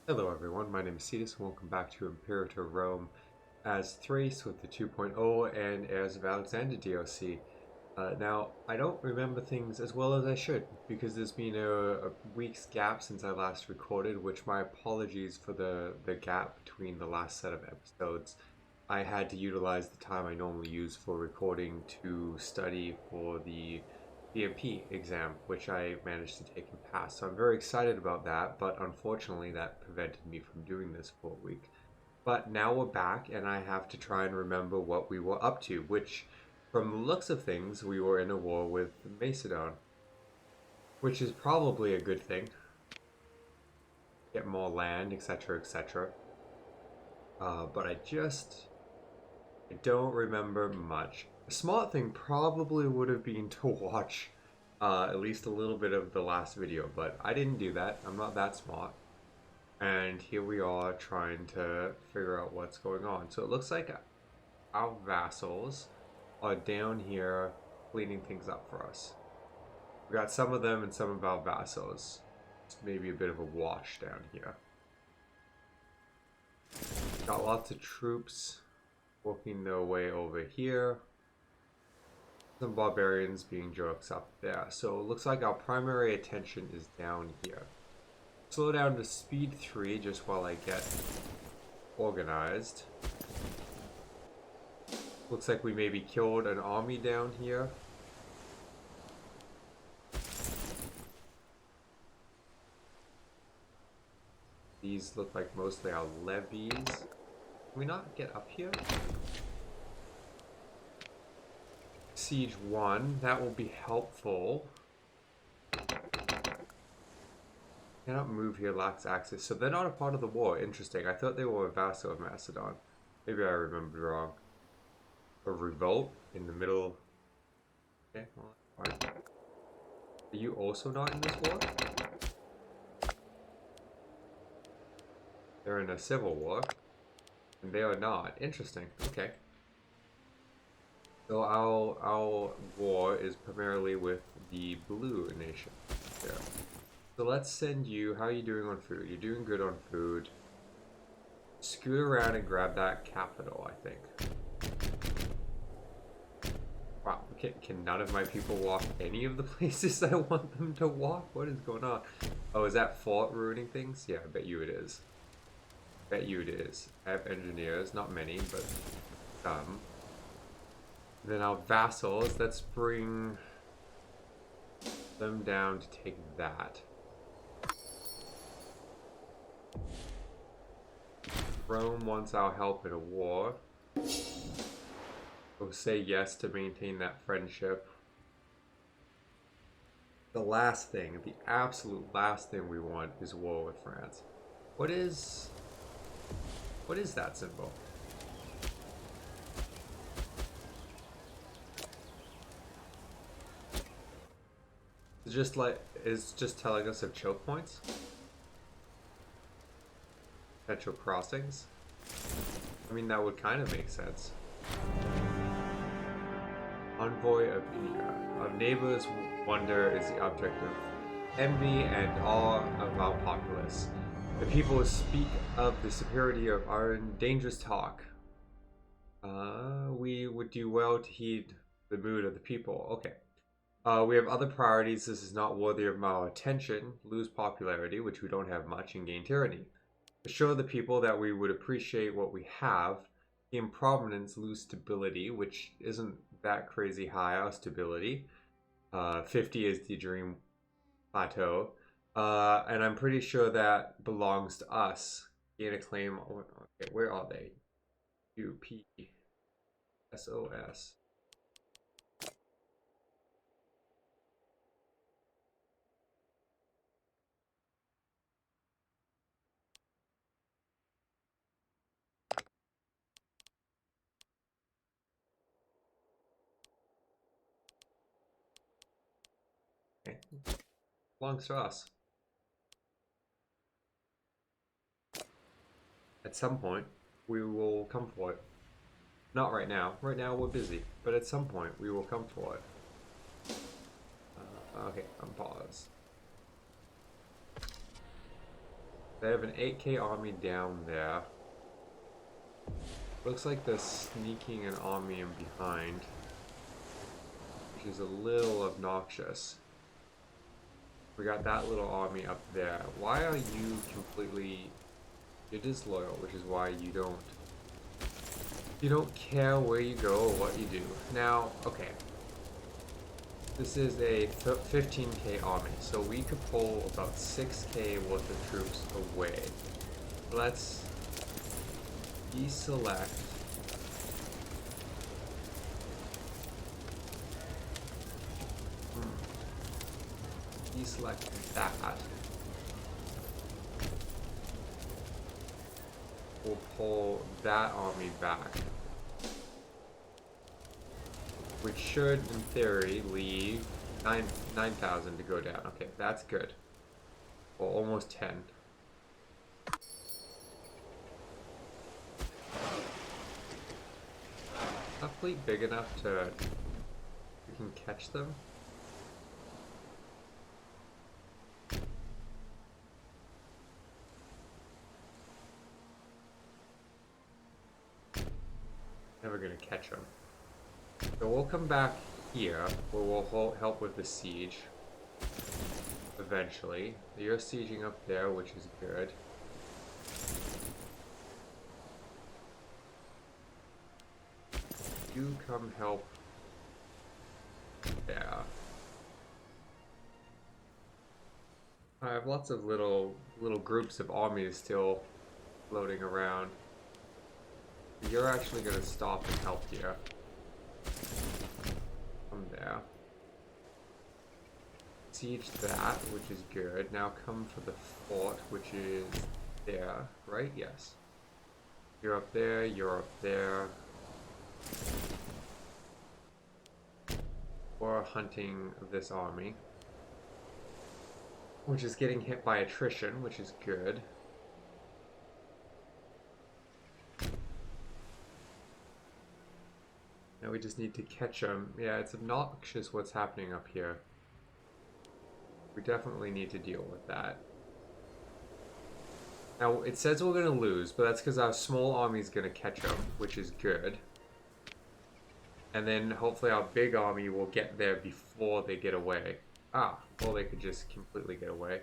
Hello everyone, my name is Cetus and welcome back to Imperator Rome as Thrace with the 2.0 and Heirs of Alexander DLC. Now, I don't remember things as well as I should because there's been a week's gap since I last recorded, which my apologies for the gap between the last set of episodes. I had to utilize the time I normally use for recording to study for the BMP exam, which I managed to take and pass. So I'm very excited about that, but unfortunately that prevented me from doing this for a week. But now we're back and I have to try and remember what we were up to, which from the looks of things, we were in a war with Macedon, which is probably a good thing. Get more land, etc., etc. But I don't remember much. A smart thing probably would have been to watch at least a little bit of the last video, but I didn't do that. I'm not that smart. And here we are trying to figure out what's going on. So it looks like our vassals are down here cleaning things up for us. We got some of them and some of our vassals. It's maybe a bit of a wash down here. Got lots of troops working their way over here. Some barbarians being jerks up there. So it looks like our primary attention is down here. Slow down to speed 3 just while I get organized. Looks like we maybe killed an army down here. These look like mostly our levies. Can we not get up here? Siege 1, that will be helpful. Cannot move here, lacks access. So they're not a part of the war. Interesting. I thought they were a vassal of Macedon. Maybe I remembered wrong. A revolt in the middle. Okay, well, that's fine. Are you also not in this war? They're in a civil war. And they are not. Interesting. Okay. So our war is primarily with the blue nation. Yeah. So let's send you. How are you doing on food? You're doing good on food. Scoot around and grab that capital, I think. Wow, can none of my people walk any of the places I want them to walk? What is going on? Oh, is that fort ruining things? Yeah, I bet you it is. Bet you it is. I have engineers, not many, but some. Then our vassals, let's bring them down to take that. Rome wants our help in a war. We'll say yes to maintain that friendship. The last thing, the absolute last thing we want is war with France. What is that symbol? It's just telling us of choke points? Metro crossings? I mean, that would kind of make sense. Envoy of India. Our neighbors' wonder is the object of envy and awe of our populace. The people speak of the superiority of our dangerous talk. We would do well to heed the mood of the people. Okay. We have other priorities. This is not worthy of our attention. Lose popularity, which we don't have much, and gain tyranny. Assure the people that we would appreciate what we have. Gain prominence, lose stability, which isn't that crazy high. Our stability. 50 is the dream plateau. And I'm pretty sure that belongs to us. Gain a claim. Okay, where are they? UPSOS. Okay. Belongs to us. At some point, we will come for it. Not right now. Right now, we're busy. But at some point, we will come for it. Okay, unpause. They have an 8K army down there. Looks like they're sneaking an army in behind, which is a little obnoxious. We got that little army up there. Why are you completely... You're disloyal, which is why you don't care where you go or what you do. Now, okay. This is a 15K army, so we could pull about 6K worth of troops away. Let's deselect deselect that. We'll pull that army back, which should, in theory, leave 9,000 to go down. Okay, that's good. Well, almost 10. A fleet big enough to we can catch them? Never gonna catch them. So we'll come back here, where we'll help with the siege. Eventually. You're sieging up there, which is good. You come help there. I have lots of little groups of armies still floating around. You're actually going to stop and help here. Come there. Siege that, which is good. Now come for the fort, which is there, right? Yes. You're up there, you're up there. We're hunting this army, which is getting hit by attrition, which is good. Now we just need to catch them. Yeah, it's obnoxious what's happening up here. We definitely need to deal with that. Now, it says we're going to lose, but that's because our small army is going to catch them, which is good. And then hopefully our big army will get there before they get away. Ah, or they could just completely get away.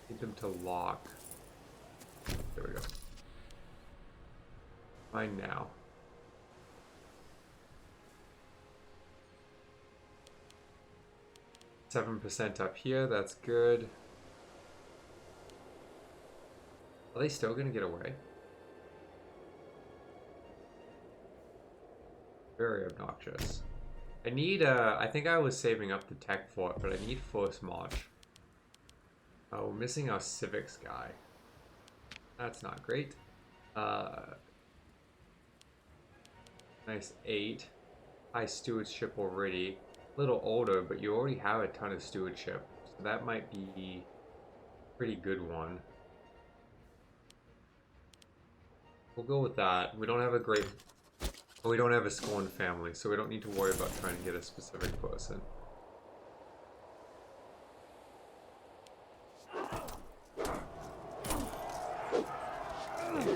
Need them to lock. There we go. Fine now. %7 up here, that's good. Are they still gonna get away? Very obnoxious. I need, I think I was saving up the tech for it, but I need force march. Oh, we're missing our civics guy. That's not great. Nice 8. High stewardship already. A little older, but you already have a ton of stewardship. So that might be a pretty good one. We'll go with that. We don't have a scorned family, so we don't need to worry about trying to get a specific person.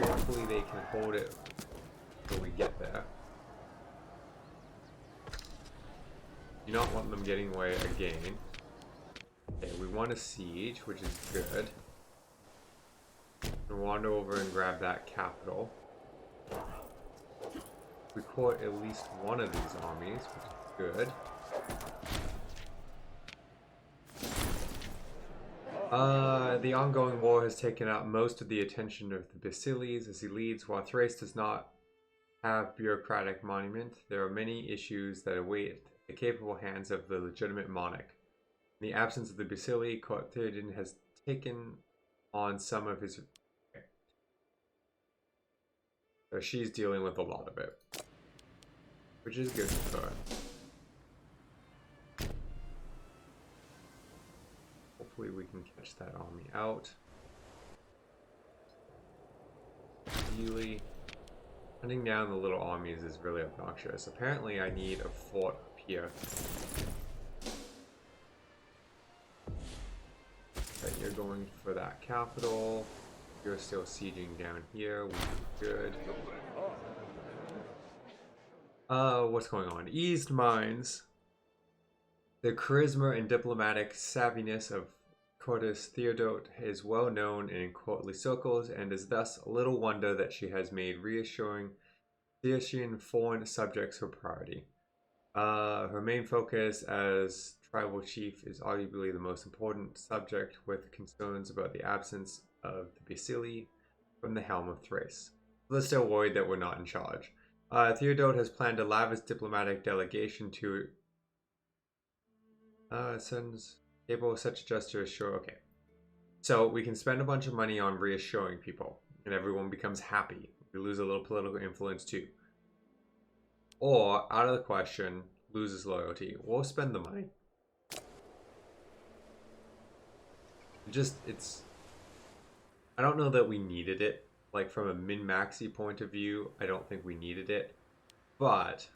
Hopefully they can hold it until we get there. Do not want them getting away again. Okay, we want a siege, which is good. We'll wander over and grab that capital. We caught at least one of these armies, which is good. The ongoing war has taken out most of the attention of the Basiles as he leads. While Thrace does not have bureaucratic monument, there are many issues that await the capable hands of the legitimate monarch. In the absence of the Basili, Court Theoden has taken on some of his... So she's dealing with a lot of it, which is good for her. Hopefully we can catch that army out. Ideally, Hunting down the little armies is really obnoxious. Apparently I need a fort up here. Okay, you're going for that capital. You're still sieging down here, which is good. What's going on? Eased minds. The charisma and diplomatic savviness of Courtess Theodote is well known in courtly circles, and is thus little wonder that she has made reassuring Thracian foreign subjects her priority. Her main focus as tribal chief is arguably the most important subject, with concerns about the absence of the Basili from the helm of Thrace. They're still worried that we're not in charge. Theodote has planned a lavish diplomatic delegation to sends capable of such gestures. Sure, okay. So we can spend a bunch of money on reassuring people, and everyone becomes happy. We lose a little political influence too. Or, out of the question, loses loyalty. We'll spend the money. I don't know that we needed it. Like, from a min-maxi point of view, I don't think we needed it. But,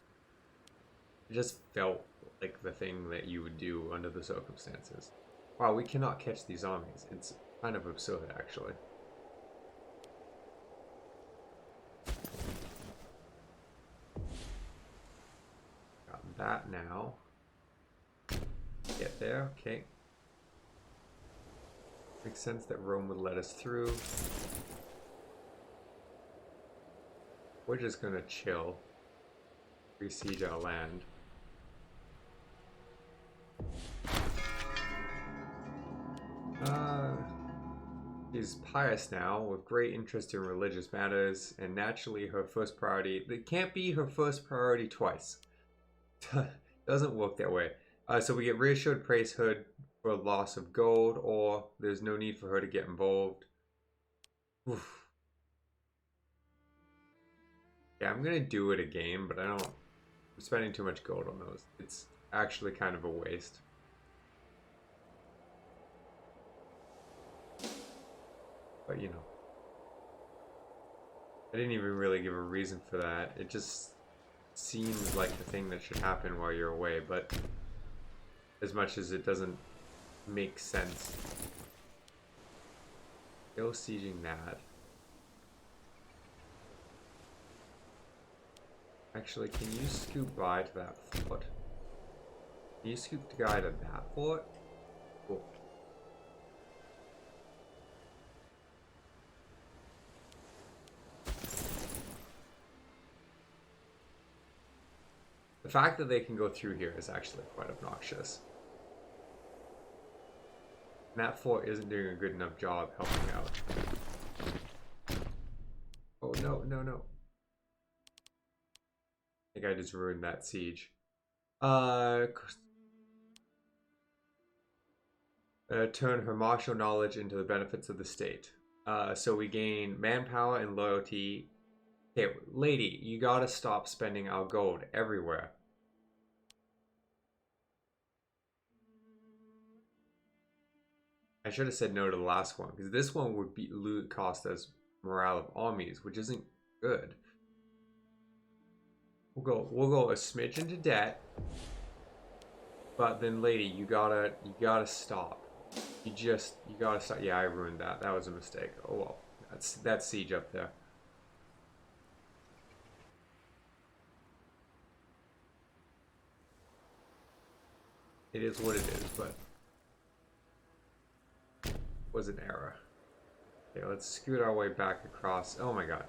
it just felt like the thing that you would do under the circumstances. Wow, we cannot catch these armies. It's kind of absurd, actually. Got that now. Get there, okay. Makes sense that Rome would let us through. We're just gonna chill. Besiege our land. She's pious now, with great interest in religious matters, and naturally her first priority... It can't be her first priority twice. Doesn't work that way. So we get reassured priesthood for loss of gold, or there's no need for her to get involved. Oof. Yeah, I'm gonna do it again, but I'm spending too much gold on those. It's actually kind of a waste. But, you know. I didn't even really give a reason for that. It just seems like the thing that should happen while you're away, but as much as it doesn't make sense. Still sieging that. Actually, can you scoop by to that fort? Can you scoop the guy to that fort? Cool. The fact that they can go through here is actually quite obnoxious. And that fort isn't doing a good enough job helping out. Oh, no, no, no. I think I just ruined that siege. Turn her martial knowledge into the benefits of the state. So we gain manpower and loyalty. Okay, lady, you gotta stop spending our gold everywhere. I should have said no to the last one, because this one would be cost us morale of armies, which isn't good. We'll go a smidge into debt, but then, lady, you gotta stop. You gotta stop. Yeah, I ruined that. That was a mistake. Oh well, that's siege up there. It is what it is, but it was an error. Okay, let's scoot our way back across. Oh my god.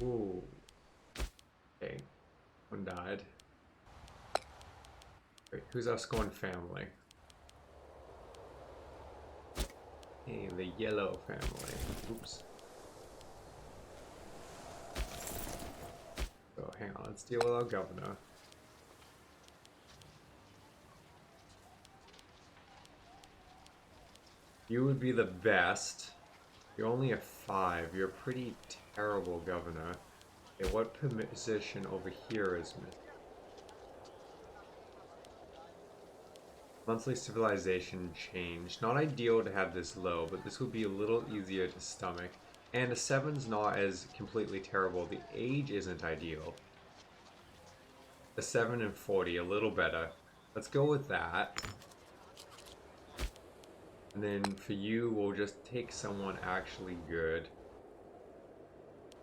Ooh. Okay. One died. Wait, who's our scorned family? Hey, the yellow family. Oops. So, hang on. Let's deal with our governor. You would be the best. You're only a 5. You're a pretty terrible governor. Okay, what position over here is missing? Monthly civilization change. Not ideal to have this low, but this would be a little easier to stomach. And a 7's not as completely terrible. The age isn't ideal. A 7 and 40, a little better. Let's go with that. And then for you, we'll just take someone actually good.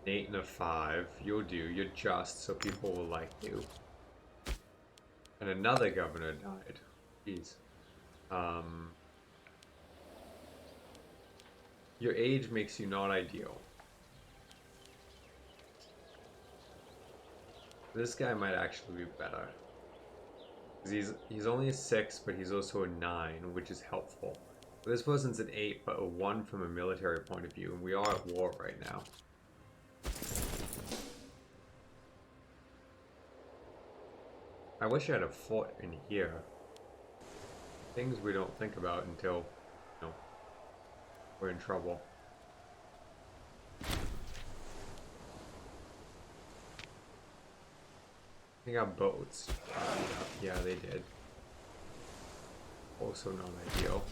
An 8 and a 5. You'll do. You're just, so people will like you. And another governor died. Jeez. Your age makes you not ideal. This guy might actually be better. He's only a 6, but he's also a 9, which is helpful. This person's an 8, but a 1 from a military point of view, and we are at war right now. I wish I had a fort in here. Things we don't think about until, you know, we're in trouble. They got boats. Yeah, they did. Also not ideal.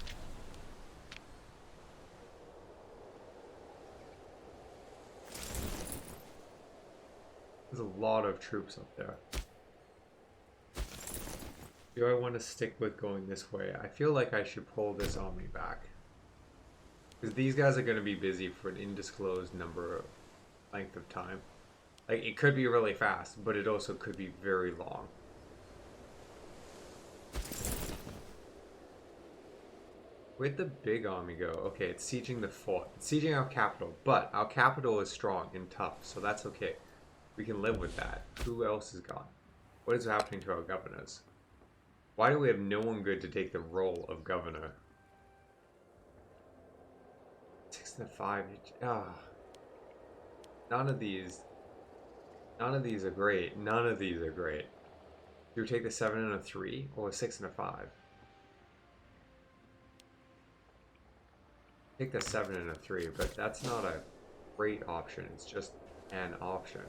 There's a lot of troops up there. Do I want to stick with going this way? I feel like I should pull this army back. Because these guys are going to be busy for an undisclosed length of time. Like, it could be really fast, but it also could be very long. Where'd the big army go? Okay, it's sieging the fort. It's sieging our capital, but our capital is strong and tough, so that's okay. We can live with that. Who else is gone? What is happening to our governors? Why do we have no one good to take the role of governor? 6 and 5. None of these are great. None of these are great. Do we take the 7 and a 3 or a 6 and a 5? Take the 7 and a 3, but that's not a great option. It's just an option.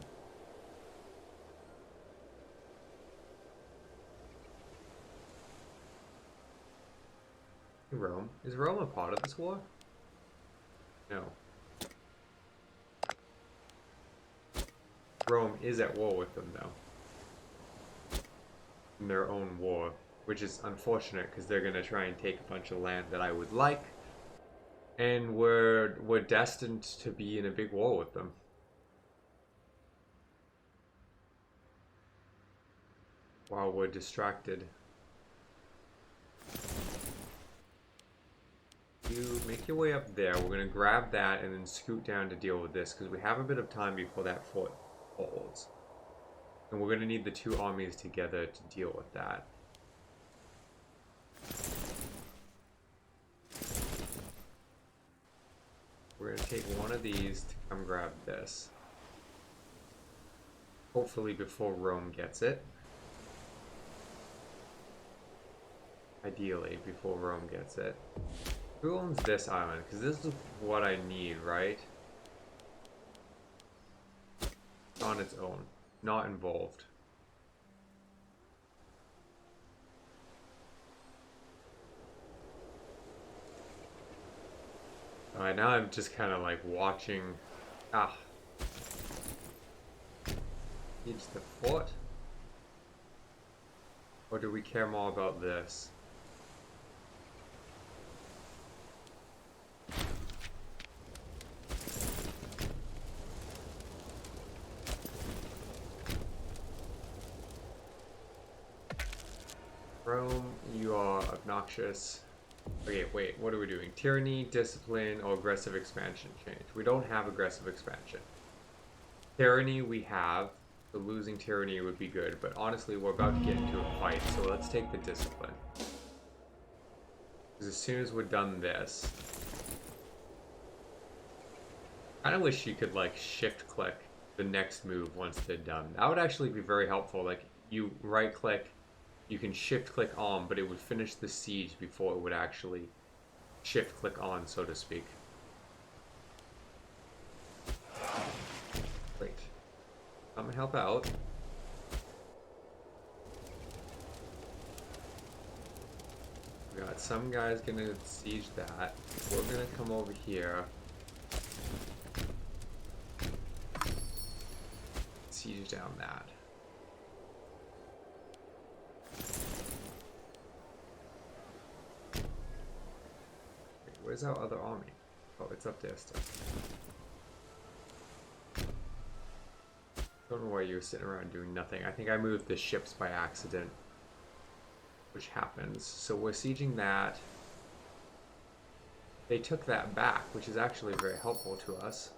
Rome. Is Rome a part of this war? No. Rome is at war with them, though. In their own war, which is unfortunate because they're going to try and take a bunch of land that I would like. And we're destined to be in a big war with them. While we're distracted. You make your way up there. We're going to grab that and then scoot down to deal with this because we have a bit of time before that fort holds. And we're going to need the two armies together to deal with that. We're going to take one of these to come grab this. Hopefully before Rome gets it. Ideally before Rome gets it. Who owns this island? Because this is what I need, right? On its own. Not involved. Alright, now I'm just kind of like watching... Siege the fort? Or do we care more about this? Rome, you are obnoxious. Okay, wait, what are we doing? Tyranny, discipline, or aggressive expansion change? We don't have aggressive expansion. Tyranny we have, so losing tyranny would be good, but honestly we're about to get into a fight, so let's take the discipline. Because as soon as we're done this... I kinda wish you could like shift click the next move once they're done. That would actually be very helpful. Like, you right click, you can shift click on, but it would finish the siege before it would actually shift click on, so to speak. Great. Come and help out. some guy's gonna siege that. We're gonna come over here. Siege down that. Wait, where's our other army? Oh, it's up there still. Don't know why you were sitting around doing nothing. I think I moved the ships by accident, which happens. So we're sieging that. They took that back, which is actually very helpful to us.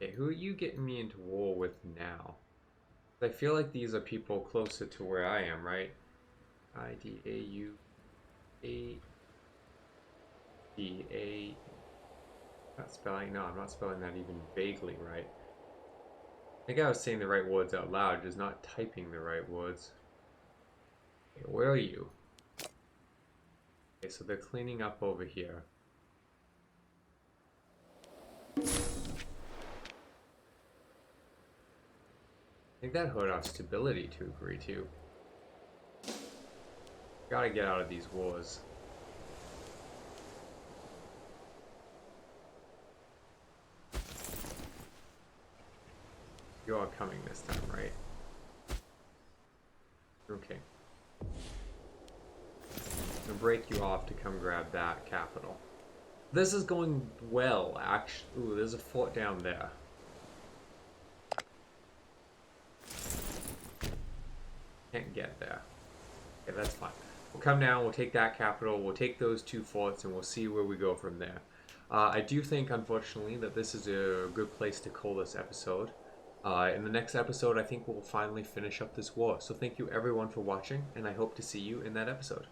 Okay, who are you getting me into war with now? I feel like these are people closer to where I am, right? I-D-A-U-A-D-A. Not spelling, no, I'm not spelling that even vaguely right. I think I was saying the right words out loud, just not typing the right words. Okay, where are you? Okay, so they're cleaning up over here. I think that hurt our stability to agree to. Gotta get out of these wars. You are coming this time, right? Okay. I'm gonna break you off to come grab that capital. This is going well, actually. Ooh, there's a fort down there. Can't get there. Okay, that's fine. We'll come down, we'll take that capital, we'll take those two forts, and we'll see where we go from there. I do think, unfortunately, that this is a good place to call this episode. In the next episode, I think we'll finally finish up this war. So thank you everyone for watching, and I hope to see you in that episode.